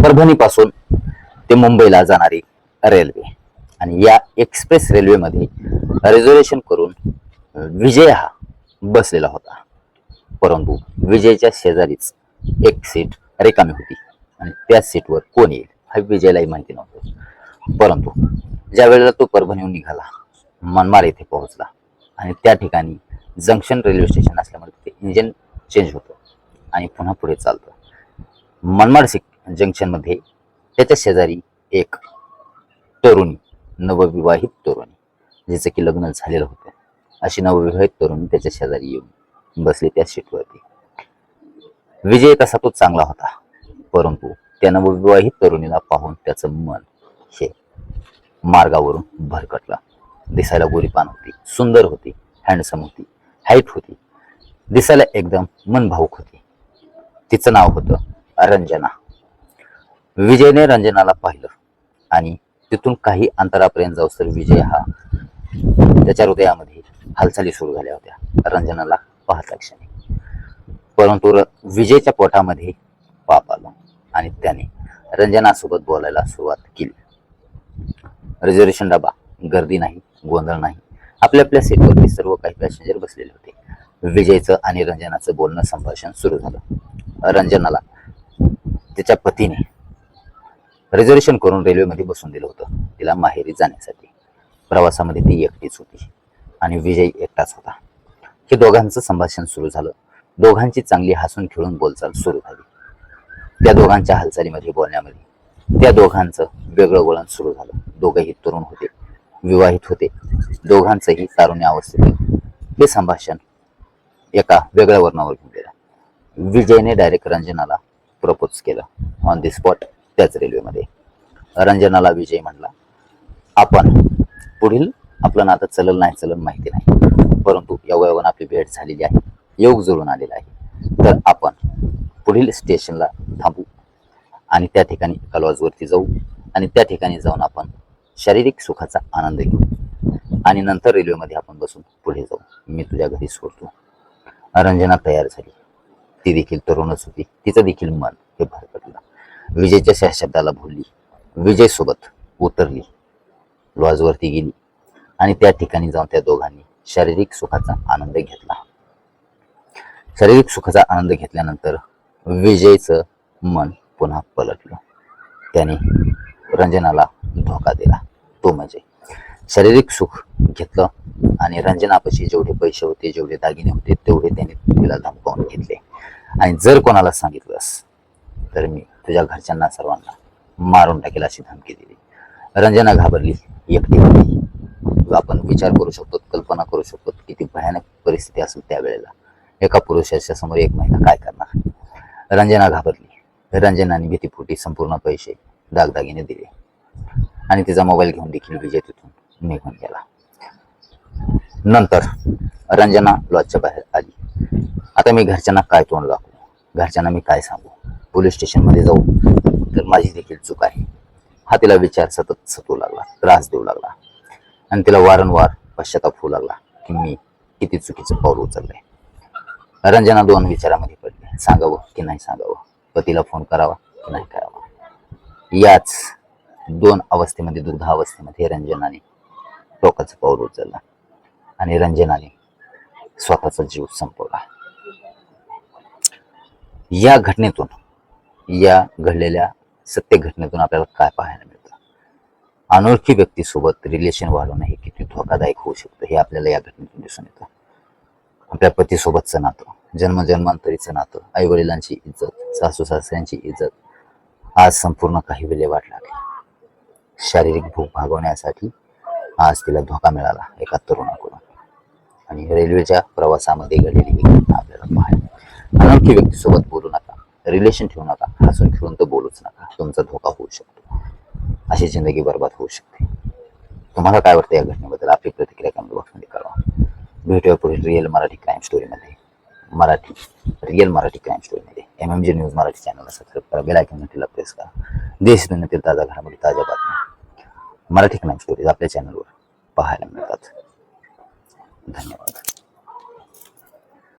परभणी पासून ते मुंबईला जाणारी रेल्वे आणि या एक्सप्रेस रेल्वेमध्ये रिझर्वेशन करून विजय हा बसलेला होता. परंतु विजयच्या शेजारीच एक सीट रिकामी होती आणि त्या सीटवर कोण येईल हा विजयलाही माहिती नव्हतं. परंतु ज्या वेळेला तो परभणीहून निघाला, मनमाड येथे पोहोचला आणि त्या ठिकाणी जंक्शन रेल्वे स्टेशन असल्यामुळे ते इंजिन चेंज होतं आणि पुन्हा पुढे चालतं. मनमाड जंक्शनमध्ये त्याच्या शेजारी एक तरुणी, नवविवाहित तरुणी, जिचं की लग्न झालेलं होतं, अशी नवविवाहित तरुणी त्याच्या शेजारी येऊन बसली त्या सीटवरती. विजय तसा तो चांगला होता, परंतु त्या नवविवाहित तरुणीला पाहून त्याचं मन हे मार्गावरून भरकटलं. दिसायला गोरीपान होती, सुंदर होती, हँडसम होती, हाईट होती, दिसायला एकदम मनभावूक होती. तिचं नाव होतं रंजना. विजयने रंजनाला पाहिलं आणि तिथून काही अंतरापर्यंत जाऊस तर विजय हा त्याच्या हृदयामध्ये हालचाली सुरू झाल्या होत्या रंजनाला पाहता क्षणी. परंतु विजयच्या पोटामध्ये पाप आलं आणि त्याने रंजनासोबत बोलायला सुरुवात केली. रिझर्वेशन डबा, गर्दी नाही, गोंधळ नाही, आपल्या आपल्या सीटवरती सर्व काही पॅसेंजर बसलेले होते. विजयचं आणि रंजनाचं बोलणं, संभाषण सुरू झालं. रंजनाला तिच्या पतीने रिझर्वेशन करून रेल्वेमध्ये बसून दिलं होतं तिला माहेरी जाण्यासाठी. प्रवासामध्ये ती एकटीच होती आणि विजय एकटाच होता. हे दोघांचं संभाषण सुरू झालं. दोघांची चांगली हसून खेळून बोलचाल सुरू झाली. त्या दोघांच्या हालचालीमध्ये, बोलण्यामध्ये त्या दोघांचं वेगळं वळण सुरू झालं. दोघंही तरुण होते, विवाहित होते, दोघांचंही तारुण्य अवस्थेतील हे संभाषण एका वेगळ्या वर्णावर घेऊन गेलं. विजयने डायरेक्ट रंजनाला प्रपोज केलं ऑन दी स्पॉट त्याच रेल्वेमध्ये. रंजनाला विजय म्हणला, आपण पुढील आपलं नातं चलल नाही चलल माहिती नाही, परंतु योगायोगाने आपली भेट झालेली आहे, योग जुळून आलेला आहे, तर आपण पुढील स्टेशनला थांबू आणि त्या ठिकाणी एका लॉजवरती जाऊ आणि त्या ठिकाणी जाऊन आपण शारीरिक सुखाचा आनंद घेऊ आणि नंतर रेल्वेमध्ये आपण बसून पुढे जाऊ. मी तुझ्या घरी सोडतो. रंजना तयार झाली. ती देखील तरुणच होती, तिचं देखील मन हे भरकटलं. विजयच्या शब्दाला भुलली, विजय सोबत उतरली, लॉजवरती गेली आणि त्या ठिकाणी जाऊन त्या दोघांनी शारीरिक सुखाचा आनंद घेतला. शारीरिक सुखाचा आनंद घेतल्यानंतर विजयचं मन पुन्हा पलटलं. त्याने रंजनाला धोका दिला. तो म्हणजे शारीरिक सुख घेतलं आणि रंजनापाशी जेवढे पैसे होते, जेवढे दागिने होते, तेवढे त्याने तिला धमकावून घेतले आणि जर कोणाला सांगितलंस तर मी तुझ्या घरच्यांना सर्वांना मारून टाकेल अशी धमकी दिली. रंजना घाबरली, एकटी होती. आपण विचार करू शकतो, कल्पना करू शकतो किती भयानक परिस्थिती असेल त्यावेळेला. एका पुरुषाच्या समोर एक महिला काय करणार. रंजना घाबरली. रंजनाने भीतीपोटी संपूर्ण पैसे, दागदागिने दिले आणि तिचा मोबाईल घेऊन देखील विजय तिथून निघून गेला. नंतर रंजना लॉजच्या बाहेर आली. आता मी घरच्यांना काय तोंड दाखवू, घरच्यांना मी काय सांगू, पोलीस स्टेशनमध्ये जाऊ तर माझी देखील चूक आहे हा तिला विचार सतत सतू लागला, त्रास देऊ लागला आणि तिला वारंवार पश्चाताप होऊ लागला की मी किती चुकीचं पाऊल उचललंय. रंजना दोन विचारामध्ये पडली, सांगावं की नाही सांगावं, पतीला फोन करावा की नाही करावा. याच दोन अवस्थेमध्ये, दुग्धावस्थेमध्ये रंजनाने टोकाचं पाऊल उचललं आणि रंजनाने स्वतःचा जीव संपवला. या घटनेतून, या घडलेल्या सत्य घटनेतून आपल्याला काय पाहायला मिळतं. अनोळखी व्यक्तीसोबत रिलेशन वाढवणं हे किती धोकादायक होऊ शकतं हे आपल्याला या घटनेतून दिसून येतं. आपल्या पतीसोबतचं नातं, जन्मजन्मांतरीचं नातं, आई वडिलांची इज्जत, सासू सासऱ्यांची इज्जत, आज संपूर्ण काही विल्हेवाट लागली. शारीरिक भूक भागवण्यासाठी आज तिला धोका मिळाला एका तरुणाकडून आणि रेल्वेच्या प्रवासामध्ये घडलेली ही घटना आपल्याला पाहायला. अनोळखी व्यक्तीसोबत बोलू नका, रिलेशन ठेवू नका, हसून खेळून तर बोलूच नका, तुमचा धोका होऊ शकतो, अशी जिंदगी बर्बाद होऊ शकते. तुम्हाला काय वाटतं या घटनेबद्दल? आपली प्रतिक्रिया कमेंट बॉक्समध्ये कळवा. भेटूया पुढील रिअल मराठी क्राईम स्टोरीमध्ये. रिअल मराठी क्राईम स्टोरीमध्ये MMG न्यूज मराठी चॅनलला सबस्क्राईब करा, बेल आयकॉन घंटीला प्रेस करा. देश दुनियेतील ताज्या घडामोडी, ताज्या बातम्या, मराठी क्राईम स्टोरीज आपल्या चॅनलवर पाहायला मिळतात. धन्यवाद.